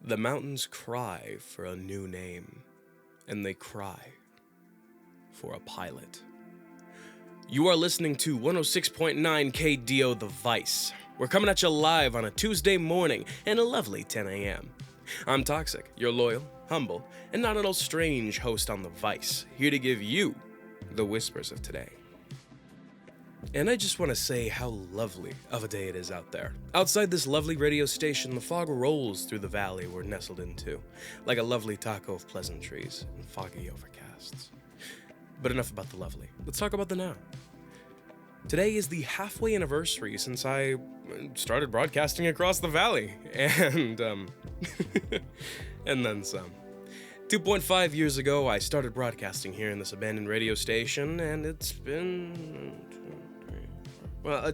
The mountains cry for a new name, and they cry for a pilot. You are listening to 106.9 KDO The Vice. We're coming at you live on a Tuesday morning and a lovely 10 a.m. I'm Toxikk, your loyal, humble, and not at all strange host on The Vice, here to give you the whispers of today. And I just want to say how lovely of a day it is out there. Outside this lovely radio station, the fog rolls through the valley we're nestled into, like a lovely taco of pleasantries and foggy overcasts. But enough about the lovely. Let's talk about the now. Today is the halfway anniversary since I started broadcasting across the valley, and and then some. 2.5 years ago, I started broadcasting here in this abandoned radio station, and it's been... Well,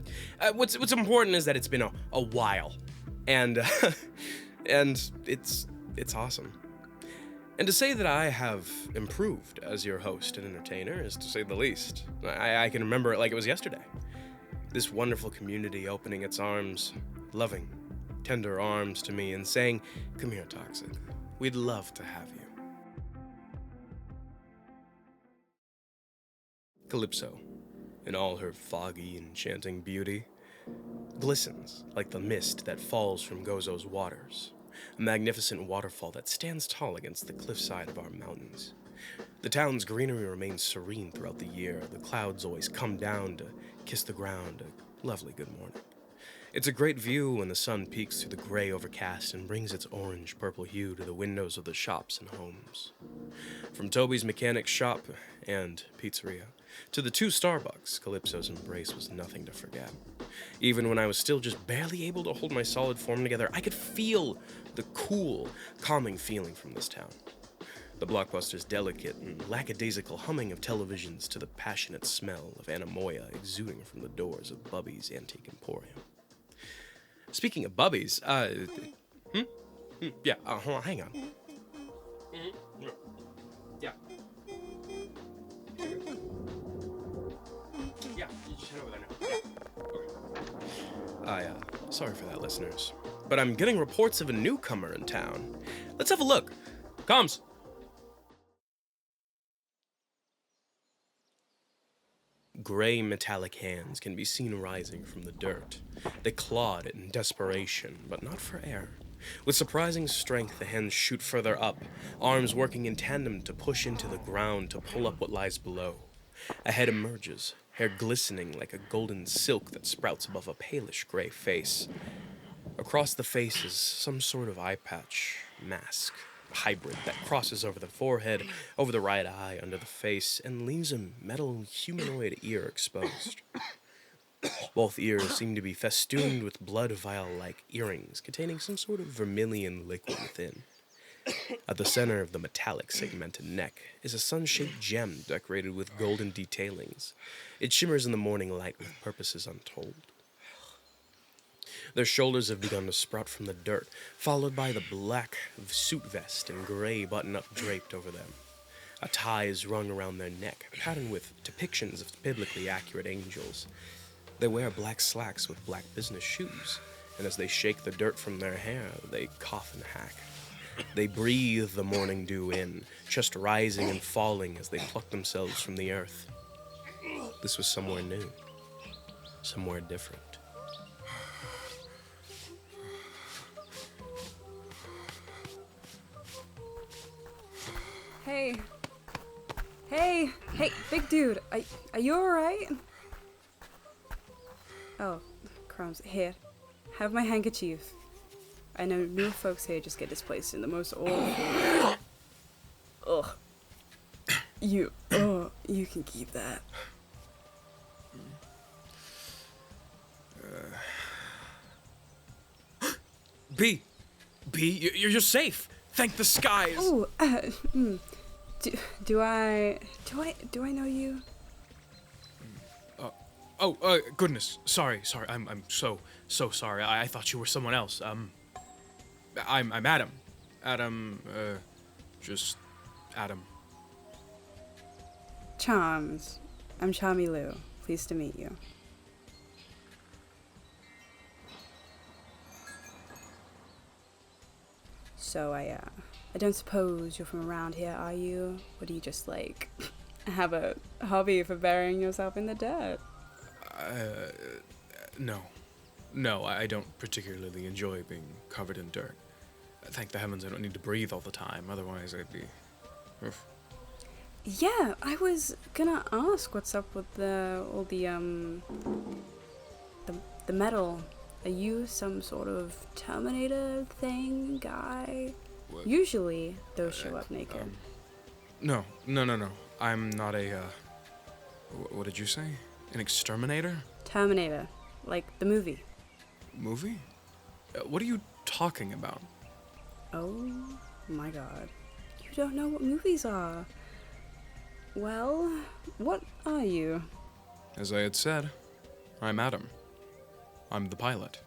what's important is that it's been a while, and and it's awesome. And to say that I have improved as your host and entertainer is to say the least. I can remember it like it was yesterday. This wonderful community opening its arms, loving, tender arms to me and saying, "Come here, Toxikk. We'd love to have you." Calypso, in all her foggy, enchanting beauty, glistens like the mist that falls from Gozo's waters, a magnificent waterfall that stands tall against the cliffside of our mountains. The town's greenery remains serene throughout the year. The clouds always come down to kiss the ground. A lovely good morning. It's a great view when the sun peeks through the gray overcast and brings its orange-purple hue to the windows of the shops and homes. From Toby's mechanic shop and pizzeria to the two Starbucks, Calypso's embrace was nothing to forget. Even when I was still just barely able to hold my solid form together, I could feel the cool, calming feeling from this town. The Blockbuster's delicate and lackadaisical humming of televisions to the passionate smell of anemoia exuding from the doors of Bubby's Antique Emporium. Speaking of Bubby's, yeah, hold on, hang on. Yeah. Yeah, you just head over there now. Yeah. Okay. Sorry for that, listeners. But I'm getting reports of a newcomer in town. Let's have a look. Comms. Gray metallic hands can be seen rising from the dirt. They clawed it in desperation, but not for air. With surprising strength, the hands shoot further up, arms working in tandem to push into the ground to pull up what lies below. A head emerges, hair glistening like a golden silk that sprouts above a palish gray face. Across the face is some sort of eye patch, mask, hybrid that crosses over the forehead, over the right eye, under the face, and leaves a metal humanoid ear exposed. Both ears seem to be festooned with blood vial-like earrings containing some sort of vermilion liquid within. At the center of the metallic segmented neck is a sun-shaped gem decorated with golden detailings. It shimmers in the morning light with purposes untold. Their shoulders have begun to sprout from the dirt, followed by the black suit vest and gray button-up draped over them. A tie is rung around their neck, patterned with depictions of biblically accurate angels. They wear black slacks with black business shoes, and as they shake the dirt from their hair, they cough and hack. They breathe the morning dew in, chest rising and falling as they pluck themselves from the earth. This was somewhere new, somewhere different. Hey, big dude, are you alright? Oh, crumbs. Here, have my handkerchief. I know newer folks here just get displaced in the most awful... Ugh. You can keep that. B, you're safe. Thank the skies. Oh, do I know you? Goodness. Sorry. I'm so sorry. I thought you were someone else. I'm Adam. Just Adam. Charms. I'm Charmy Lu. Pleased to meet you. So I don't suppose you're from around here, are you? Or do you just, like, have a hobby for burying yourself in the dirt? No. No, I don't particularly enjoy being covered in dirt. Thank the heavens I don't need to breathe all the time, otherwise I'd be... Oof. Yeah, I was gonna ask what's up with all the metal. Are you some sort of Terminator thing, guy? What? Usually, those show up naked. No. I'm not a, what did you say? An exterminator? Terminator, like the movie. Movie? What are you talking about? Oh my god. You don't know what movies are. Well, what are you? As I had said, I'm Adam. I'm the pilot.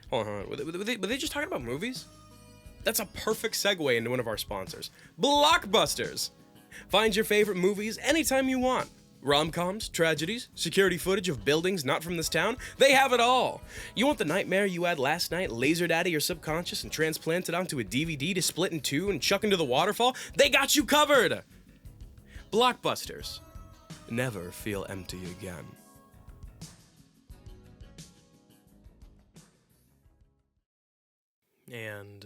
Hold on. Were they just talking about movies? That's a perfect segue into one of our sponsors, Blockbusters. Find your favorite movies anytime you want. Rom-coms, tragedies, security footage of buildings not from this town, they have it all. You want the nightmare you had last night lasered out of your subconscious and transplanted onto a DVD to split in two and chuck into the waterfall? They got you covered! Blockbusters. Never feel empty again. And,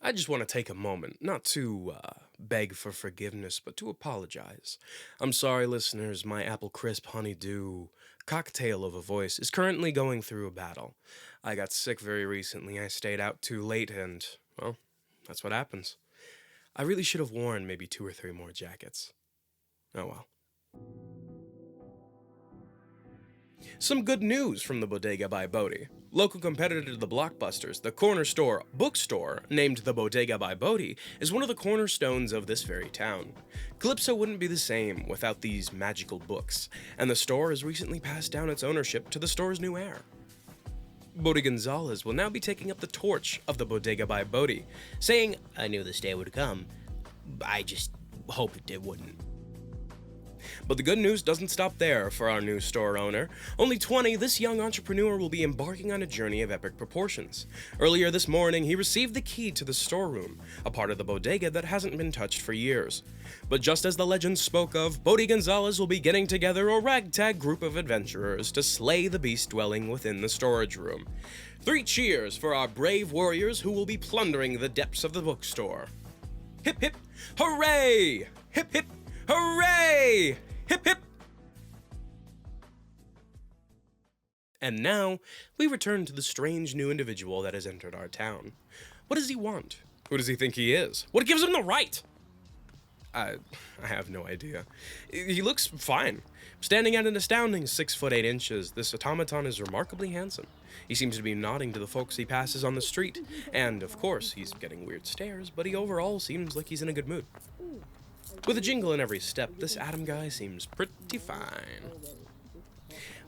I just want to take a moment, not to, beg for forgiveness, but to apologize. I'm sorry, listeners, my apple crisp honeydew cocktail of a voice is currently going through a battle. I got sick very recently, I stayed out too late, and, well, that's what happens. I really should have worn maybe 2 or 3 more jackets. Oh well. Some good news from the Bodega by Bodhi. Local competitor to the Blockbusters, the corner store bookstore, named the Bodega by Bodhi, is one of the cornerstones of this very town. Calypso wouldn't be the same without these magical books, and the store has recently passed down its ownership to the store's new heir. Bodhi Gonzalez will now be taking up the torch of the Bodega by Bodhi, saying, "I knew this day would come. I just hoped it wouldn't." But the good news doesn't stop there for our new store owner. Only 20, this young entrepreneur will be embarking on a journey of epic proportions. Earlier this morning, he received the key to the storeroom, a part of the bodega that hasn't been touched for years. But just as the legend spoke of, Bodhi Gonzalez will be getting together a ragtag group of adventurers to slay the beast dwelling within the storage room. 3 cheers for our brave warriors who will be plundering the depths of the bookstore. Hip hip, hooray! Hip hip, hooray! Hip hip! And now, we return to the strange new individual that has entered our town. What does he want? Who does he think he is? What gives him the right? I have no idea. He looks fine. Standing at an astounding 6'8", this automaton is remarkably handsome. He seems to be nodding to the folks he passes on the street, and of course, he's getting weird stares, but he overall seems like he's in a good mood. With a jingle in every step, this Adam guy seems pretty fine.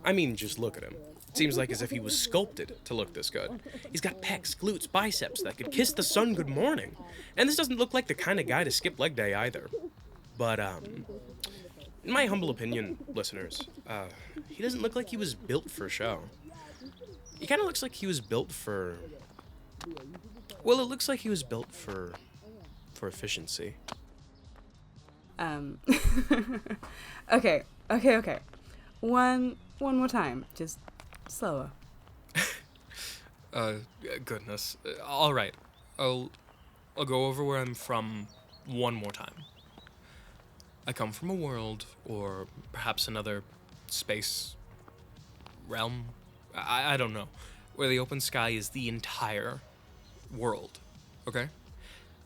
I mean, just look at him. It seems like as if he was sculpted to look this good. He's got pecs, glutes, biceps that could kiss the sun good morning. And this doesn't look like the kind of guy to skip leg day either. But, in my humble opinion, listeners, he doesn't look like he was built for show. He kind of looks like he was built for... Well, it looks like he was built for efficiency. Okay. One more time, just slower. Goodness. All right. I'll go over where I'm from one more time. I come from a world, or perhaps another space realm, I don't know, where the open sky is the entire world, okay?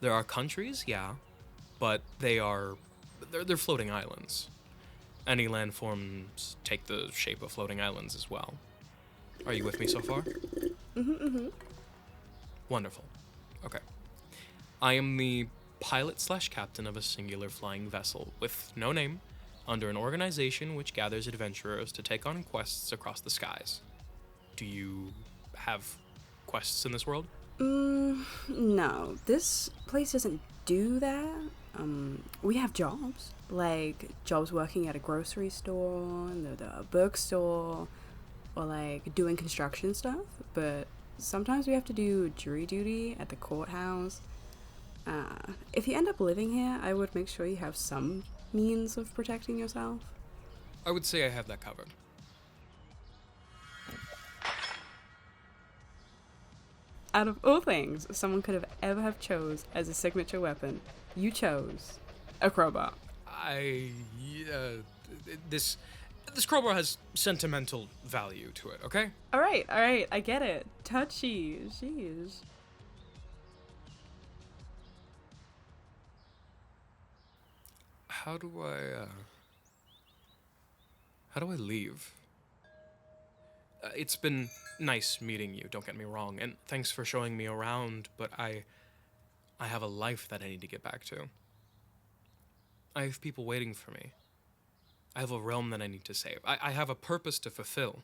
There are countries, yeah, but they're floating islands. Any landforms take the shape of floating islands as well. Are you with me so far? Mm-hmm. Wonderful. Okay. I am the pilot/captain of a singular flying vessel with no name, under an organization which gathers adventurers to take on quests across the skies. Do you have quests in this world? No. This place doesn't do that. we have jobs, like jobs working at a grocery store, the bookstore, or like doing construction stuff, but sometimes we have to do jury duty at the courthouse. If you end up living here, I would make sure you have some means of protecting yourself. I would say I have that covered. Out of all things someone could have ever have chose as a signature weapon, you chose a crowbar. This crowbar has sentimental value to it, okay? All right, I get it. Touchy, jeez. How do I leave? It's been nice meeting you, don't get me wrong, and thanks for showing me around, but I have a life that I need to get back to. I have people waiting for me. I have a realm that I need to save. I have a purpose to fulfill.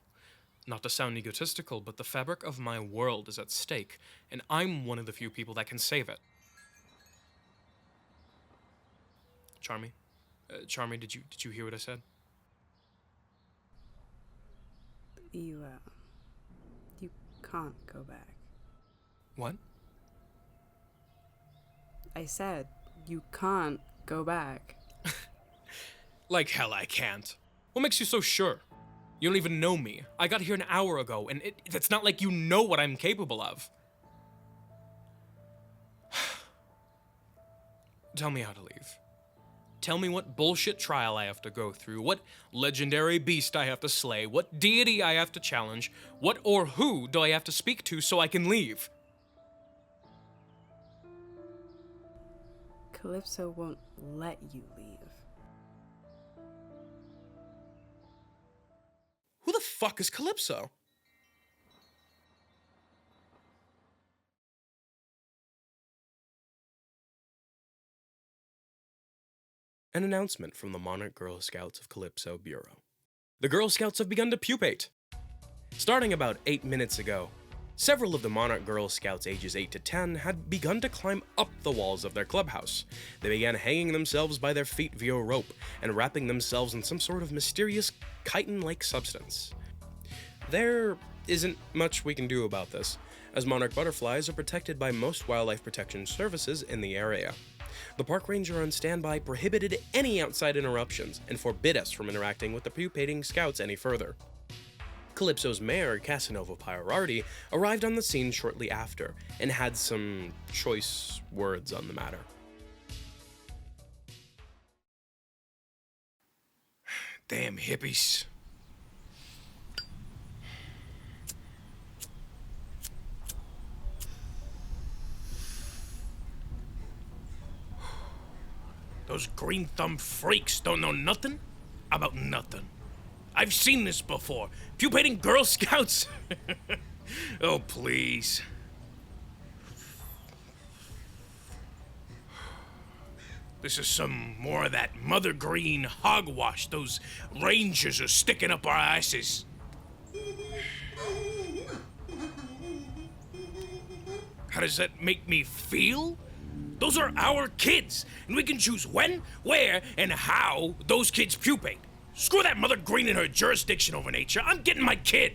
Not to sound egotistical, but the fabric of my world is at stake, and I'm one of the few people that can save it. Charmy, did you hear what I said? You can't go back. What? I said, you can't go back. Like hell I can't. What makes you so sure? You don't even know me. I got here an hour ago, and it's not like you know what I'm capable of. Tell me how to leave. Tell me what bullshit trial I have to go through, what legendary beast I have to slay, what deity I have to challenge, what or who do I have to speak to so I can leave? Calypso won't let you leave. Who the fuck is Calypso? An announcement from the Monarch Girl Scouts of Calypso Bureau. The Girl Scouts have begun to pupate. Starting about 8 minutes ago, several of the Monarch Girl Scouts ages 8 to 10 had begun to climb up the walls of their clubhouse. They began hanging themselves by their feet via rope and wrapping themselves in some sort of mysterious chitin-like substance. There isn't much we can do about this, as monarch butterflies are protected by most wildlife protection services in the area. The park ranger on standby prohibited any outside interruptions and forbid us from interacting with the pupating scouts any further. Calypso's mayor, Casanova Pirarty, arrived on the scene shortly after and had some choice words on the matter. Damn hippies. Those green thumb freaks don't know nothing about nothing. I've seen this before. Pupating Girl Scouts. Oh, please. This is some more of that mother green hogwash those rangers are sticking up our asses. How does that make me feel? Those are our kids, and we can choose when, where, and how those kids pupate. Screw that mother green and her jurisdiction over nature. I'm getting my kid.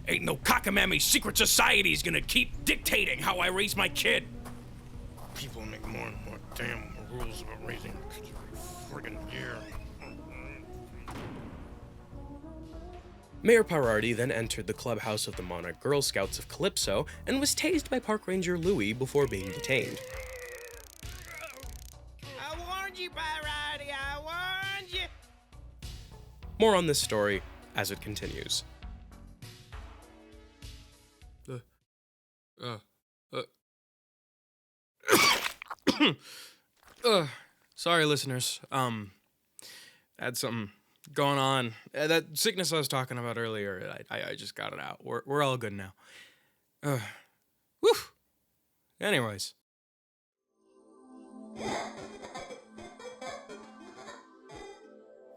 Ain't no cockamamie secret society's gonna keep dictating how I raise my kid. People make more and more damn rules about raising kids every friggin' year. Mayor Pirarty then entered the clubhouse of the Monarch Girl Scouts of Calypso and was tased by Park Ranger Louie before being detained. I warned you, Pirarty, I warned you! More on this story as it continues. Sorry, listeners. Had something going on. That sickness I was talking about earlier, I just got it out. We're all good now. Whew. Anyways.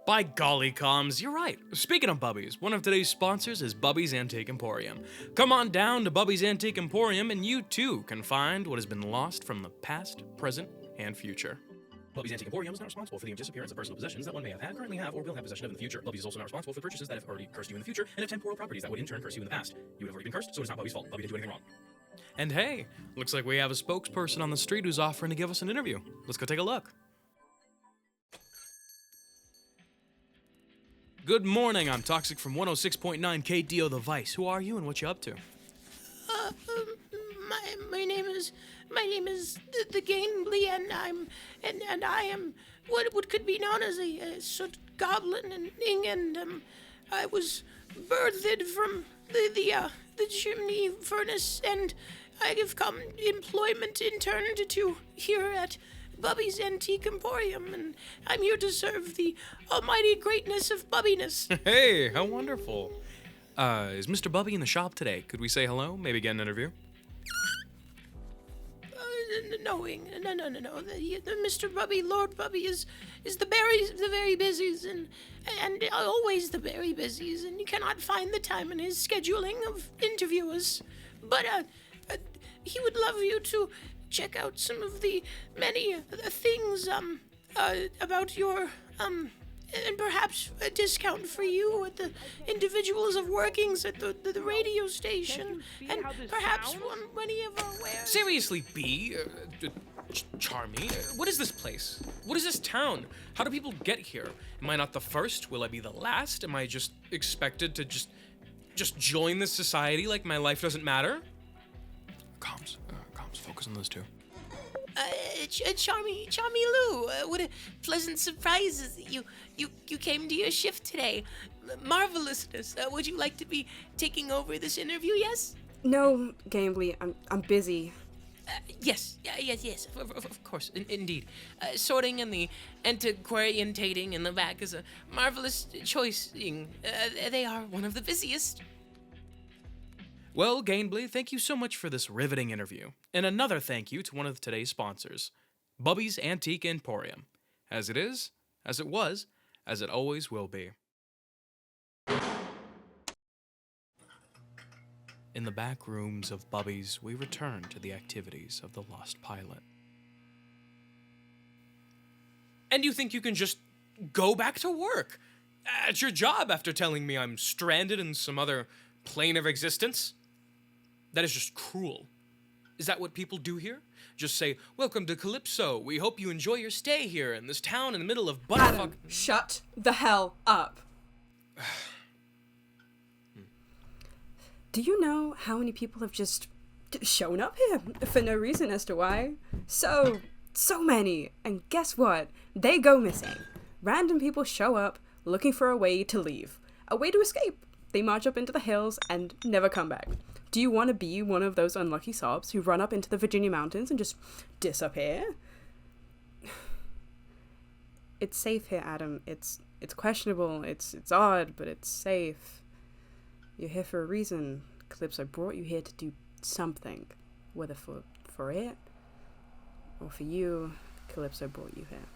By golly, comms, you're right. Speaking of Bubby's, one of today's sponsors is Bubby's Antique Emporium. Come on down to Bubby's Antique Emporium and you too can find what has been lost from the past, present, and future. Bubby's Antique Emporium is not responsible for the disappearance of personal possessions that one may have had, currently have, or will have possession of in the future. Bubby's is also not responsible for purchases that have already cursed you in the future, and have temporal properties that would in turn curse you in the past. You would have already been cursed, so it's not Bubby's fault. Bubby didn't do anything wrong. And hey, looks like we have a spokesperson on the street who's offering to give us an interview. Let's go take a look. Good morning, I'm Toxikk from 106.9 KDO The Vice. Who are you and what you up to? My name is the Geinbly, and I am what could be known as a sort of goblin in England. I was birthed from the chimney furnace, and I have come employment interned to here at Bubby's Antique Emporium, and I'm here to serve the almighty greatness of Bubbiness. Hey, how wonderful. Is Mr. Bubby in the shop today? Could we say hello? Maybe get an interview? No. The Mr. Bubby, Lord Bubby is the very busies, and always the very busies, and you cannot find the time in his scheduling of interviewers. But he would love you to check out some of the many things about your and perhaps a discount for you at the individuals of workings at the radio station, and perhaps many of our wares. Seriously, B, Charmy, what is this place? What is this town? How do people get here? Am I not the first? Will I be the last? Am I just expected to just join this society like my life doesn't matter? Comms, focus on those two. Charmy Lu, what a pleasant surprise that you came to your shift today. Marvelousness. Would you like to be taking over this interview? Yes. No, Geinbly, I'm busy. Yes. Of course, indeed. Sorting and the antiquariantating in the back is a marvelous choice. They are one of the busiest. Well, Geinbly, thank you so much for this riveting interview. And another thank you to one of today's sponsors, Bubby's Antique Emporium. As it is, as it was, as it always will be. In the back rooms of Bubby's, we return to the activities of the lost pilot. And you think you can just go back to work at your job after telling me I'm stranded in some other plane of existence? That is just cruel. Is that what people do here? Just say, welcome to Calypso. We hope you enjoy your stay here in this town in the middle of buttfuck. Adam, shut the hell up. Do you know how many people have just shown up here for no reason as to why? So many. And guess what? They go missing. Random people show up looking for a way to leave. A way to escape. They march up into the hills and never come back. Do you want to be one of those unlucky sobs who run up into the Virginia mountains and just disappear? It's safe here, Adam. It's questionable. It's odd, but it's safe. You're here for a reason. Calypso brought you here to do something. Whether for it or for you, Calypso brought you here.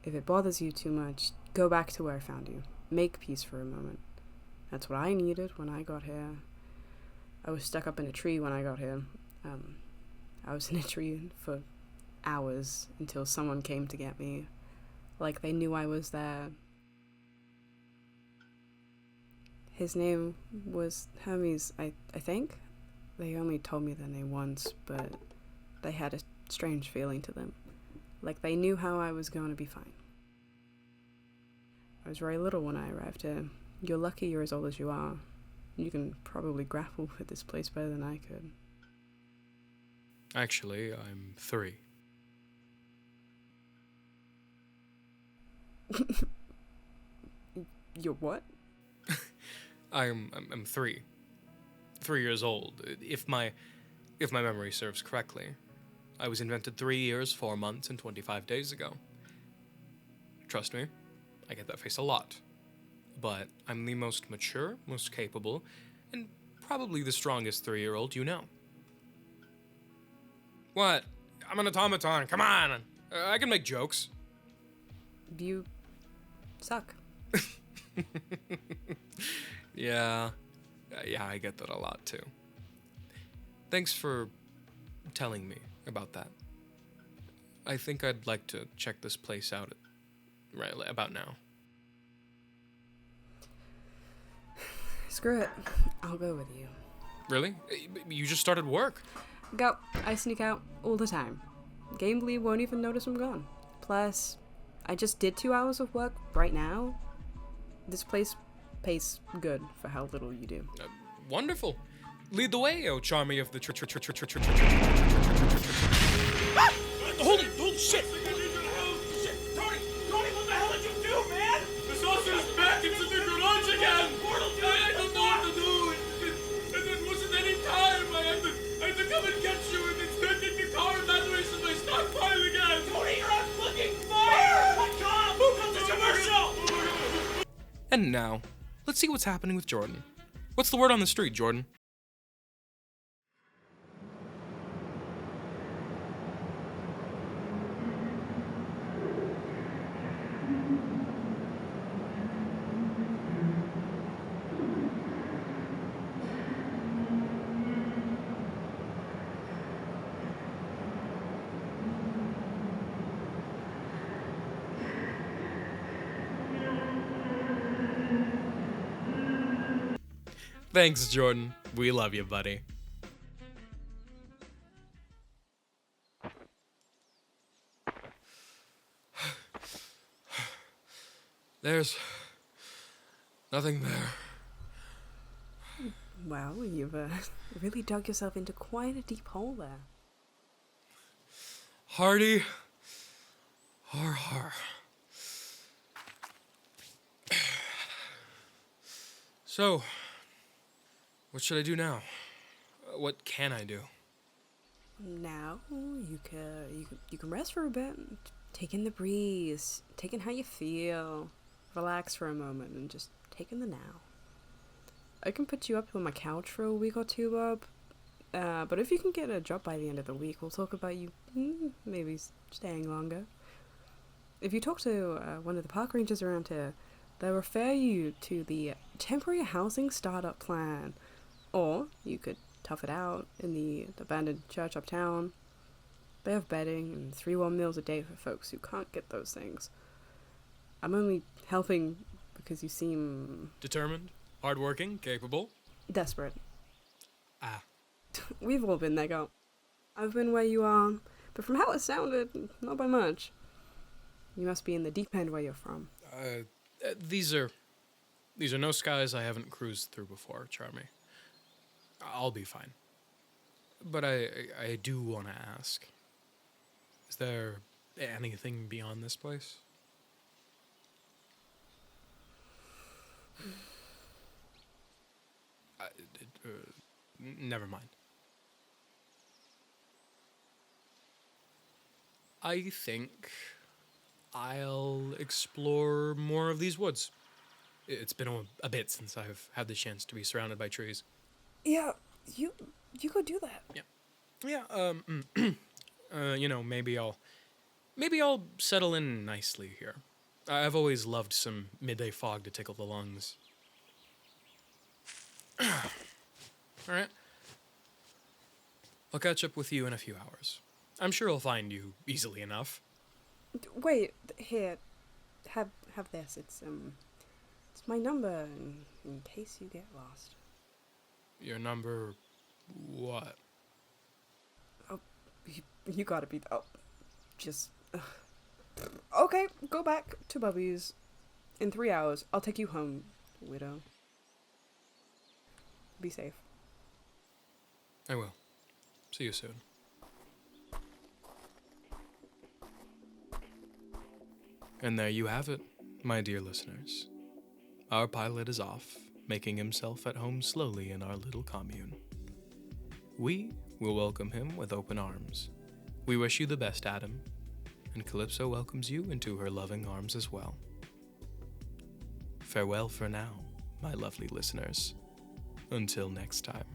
If it bothers you too much, go back to where I found you. Make peace for a moment. That's what I needed when I got here. I was stuck up in a tree when I got here. I was in a tree for hours until someone came to get me. Like they knew I was there. His name was Hermes, I think. They only told me their name once, but they had a strange feeling to them. Like they knew how I was going to be fine. I was very little when I arrived here. You're lucky you're as old as you are. You can probably grapple with this place better than I could. Actually, I'm 3. You're what? I'm 3. 3 years old. If my memory serves correctly. I was invented 3 years, 4 months, and 25 days ago. Trust me, I get that face a lot. But I'm the most mature, most capable, and probably the strongest 3-year-old you know. What? I'm an automaton, come on! I can make jokes. You suck. Yeah, I get that a lot too. Thanks for telling me about that. I think I'd like to check this place out right about now. Screw it. I'll go with you. Really? You just started work. Go. I sneak out all the time. Geinbly won't even notice I'm gone. Plus, I just did 2 hours of work right now. This place pays good for how little you do. Wonderful. Lead the way, oh Charmy of the Holy shit! Tony, what the hell did you do, man? The saucer's back into the garage again! I don't know what to do! And there wasn't any time! I had to come and get you, and it's taking the car that way so they stockpile again! Tony, you're on fucking fire! Tom, who comes to commercial? And now, let's see what's happening with Jordan. What's the word on the street, Jordan? Thanks, Jordan. We love you, buddy. There's nothing there. Wow, you've really dug yourself into quite a deep hole there. Hardy. Har. So, what should I do now? What can I do? Now you can rest for a bit, take in the breeze, take in how you feel, relax for a moment, and just take in the now. I can put you up on my couch for a week or two, Bob. But if you can get a job by the end of the week, we'll talk about you maybe staying longer. If you talk to one of the park rangers around here, they'll refer you to the temporary housing startup plan. Or you could tough it out in the abandoned church uptown. They have bedding and 3 warm meals a day for folks who can't get those things. I'm only helping because you seem... Determined, hardworking, capable. desperate. Ah. We've all been there, girl. I've been where you are, but from how it sounded, not by much. You must be in the deep end where you're from. These are no skies I haven't cruised through before, Charmy. I'll be fine. But I do want to ask. Is there anything beyond this place? Never mind. I think I'll explore more of these woods. It's been a bit since I've had the chance to be surrounded by trees. Yeah, you go do that. Yeah, maybe I'll settle in nicely here. I've always loved some midday fog to tickle the lungs. All right. I'll catch up with you in a few hours. I'm sure I'll find you easily enough. Wait, here, have this. It's my number in case you get lost. Your number, what? Oh, you gotta be. Oh, just. Okay, go back to Bubby's. In 3 hours, I'll take you home, widow. Be safe. I will. See you soon. And there you have it, my dear listeners. Our pilot is off, making himself at home slowly in our little commune. We will welcome him with open arms. We wish you the best, Adam, and Calypso welcomes you into her loving arms as well. Farewell for now, my lovely listeners. Until next time.